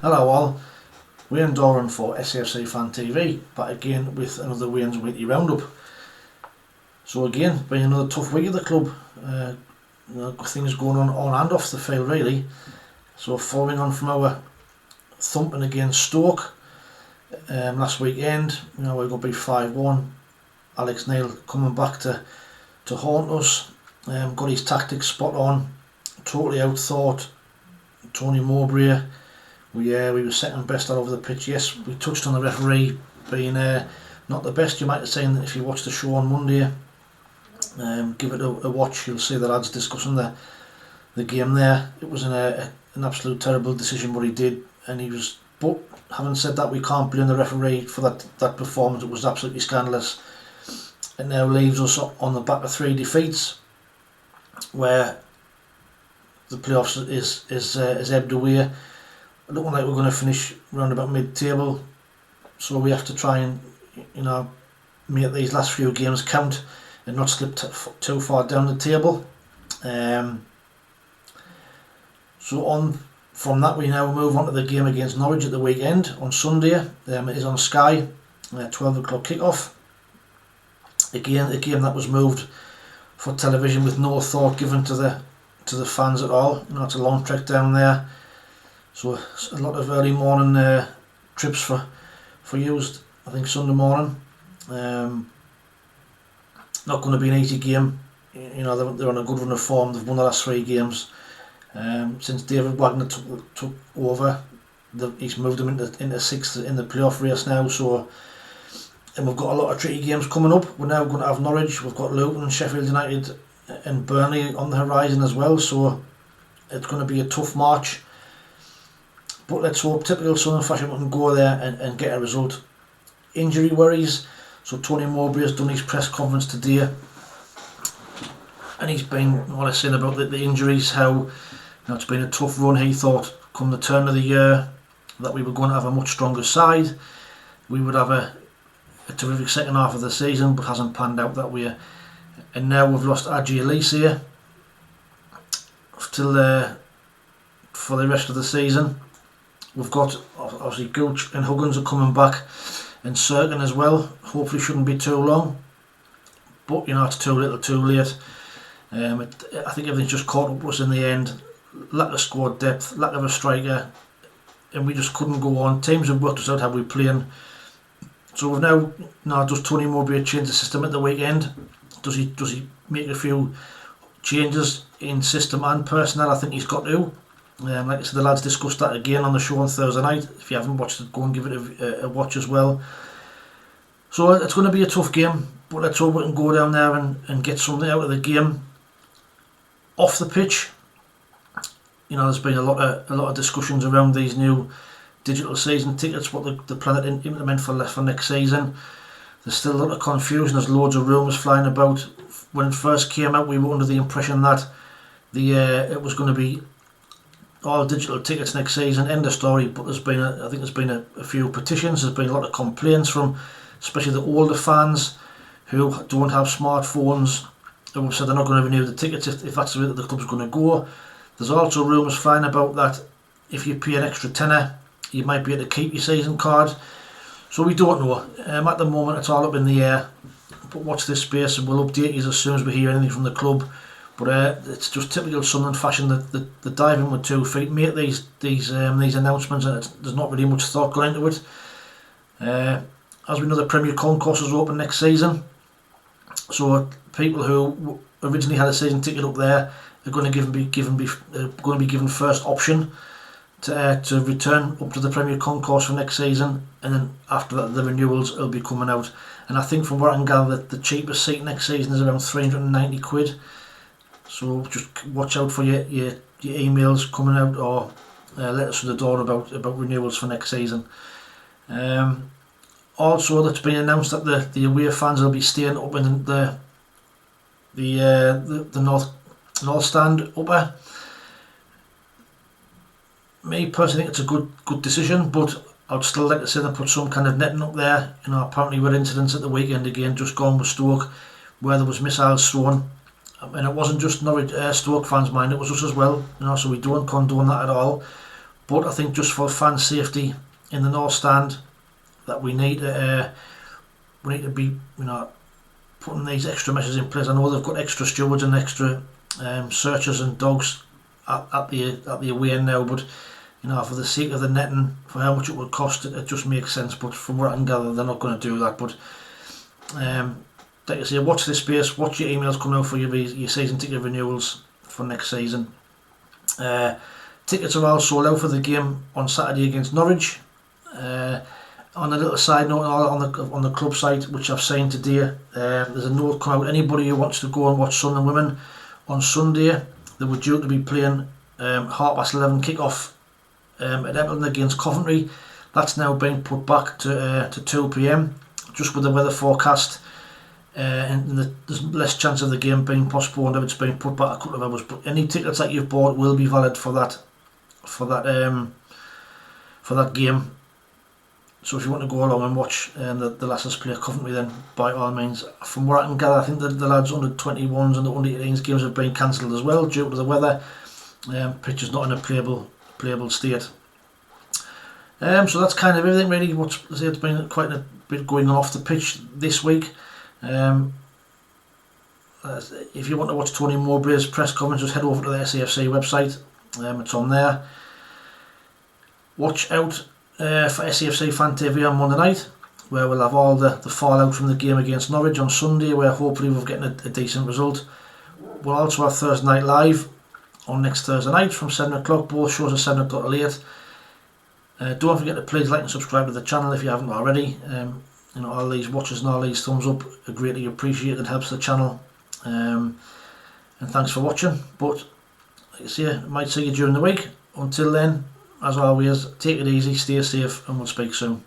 Hello all, Wayne Doran for SAFC Fan TV, back again with another Wayne's Weekly Roundup. So again, been another tough week at the club, things going on and off the field really. So following on from our thumping against Stoke last weekend, we got beat 5-1. Alex Neil coming back to haunt us, got his tactics spot on, totally outthought Tony Mowbray. We were second best all over the pitch. Yes, we touched on the referee being not the best. You might have seen that if you watch the show on Monday. Give it a watch. You'll see the lads discussing the game there. It was an absolute terrible decision what he did, and he was. But having said that, we can't blame the referee for that performance. It was absolutely scandalous. It now leaves us on the back of 3 defeats, where the playoffs is ebbed away. I don't like we're going to finish around about mid-table, so we have to try and make these last few games count and not slip too far down the table. From that we now move on to the game against Norwich at the weekend on Sunday. It is on Sky, 12 o'clock kick-off. Again, a game that was moved for television with no thought given to the fans at all. It's a long trek down there. So a lot of early morning trips for used, I think, Sunday morning. Not going to be an easy game. They're on a good run of form. They've won the last 3 games. Since David Wagner took over, he's moved them into 6th in the playoff race now. And we've got a lot of tricky games coming up. We're now going to have Norwich. We've got Luton, Sheffield United and Burnley on the horizon as well. So it's going to be a tough march. But let's hope, typical Sunderland fashion, we can go there and get a result. Injury worries. So Tony Mowbray has done his press conference today, and he's been what I said about the injuries. How it's been a tough run. He thought come the turn of the year that we were going to have a much stronger side. We would have a terrific second half of the season, but hasn't panned out that way. And now we've lost Adji Elise here till for the rest of the season. We've got obviously Gooch and Huggins are coming back, and Serkin as well. Hopefully shouldn't be too long, but it's too little too late. I think everything's just caught up with us in the end. Lack of squad depth, lack of a striker, and we just couldn't go on. Teams have worked us out how we're playing. So we've now does Tony Mowbray change the system at the weekend? Does he make a few changes in system and personnel? I think he's got to. Like I said, the lads discussed that again on the show on Thursday night. If you haven't watched it, go and give it a watch as well. So it's going to be a tough game, but let's hope we can go down there and get something out of the game off the pitch. There's been a lot of discussions around these new digital season tickets, what they're planning to implement for next season. There's still a lot of confusion. There's loads of rumours flying about. When it first came out, we were under the impression that it was going to be all digital tickets next season, end of story. But I think there's been a few petitions. There's been a lot of complaints from especially the older fans who don't have smartphones, who have said they're not going to renew the tickets if that's the way that the club's going to go. There's also rumours flying about that if you pay an extra tenner, you might be able to keep your season card. So we don't know. At the moment it's all up in the air, but watch this space and we'll update you as soon as we hear anything from the club. But it's just typical Sunderland fashion that the dive in with 2 feet, make these announcements, and there's not really much thought going into it. As we know, the Premier Concourse is open next season, so people who originally had a season ticket up there are going to be given first option to return up to the Premier Concourse for next season, and then after that the renewals will be coming out. And I think from what I can gather, that the cheapest seat next season is around 390 quid. So just watch out for your emails coming out, or letters through the door about renewals for next season. Also, that's been announced that the away fans will be staying up in the North Stand upper. Me personally think it's a good decision, but I'd still like to see them put some kind of netting up there. Apparently with incidents at the weekend again, just gone with Stoke, where there was missiles thrown, and it wasn't just Norwich Stoke fans, mind, it was us as well. So we don't condone that at all. But I think just for fan safety in the North Stand, that we need to be, you know, putting these extra measures in place. I know they've got extra stewards and extra searchers and dogs at the away end now, but you know, for the sake of the netting, for how much it would cost, it just makes sense. But from what I can gather, they're not going to do that. But like I say, watch this space, watch your emails coming out for your season ticket renewals for next season. Tickets are all sold out for the game on Saturday against Norwich. On a little side note, on the club site, which I've seen today, there's a note come out. Anybody who wants to go and watch Sunderland women on Sunday, they were due to be playing 11:30 kick-off at Everton against Coventry. That's now been put back to 2 p.m. just with the weather forecast, and there's less chance of the game being postponed if it's been put back a couple of hours. But any tickets that you've bought will be valid for that game. So if you want to go along and watch the lasses play Coventry, then by all means. From what I can gather, I think the lads under 21s and the under 18s games have been cancelled as well due to the weather. Pitch is not in a playable state. So that's kind of everything really. It's been quite a bit going on off the pitch this week. If you want to watch Tony Mowbray's press conference, just head over to the SAFC website. It's on there. Watch out for SAFC Fan TV on Monday night, where we'll have all the fallout from the game against Norwich on Sunday, where hopefully we're getting a decent result. We'll also have Thursday Night Live on next Thursday night from 7 o'clock. Both shows are 7 o'clock or late. Don't forget to please like and subscribe to the channel if you haven't already. You know, all these watches and all these thumbs up are greatly appreciated. It helps the channel. And thanks for watching. But like I say, I might see you during the week. Until then, as always, take it easy, stay safe, and we'll speak soon.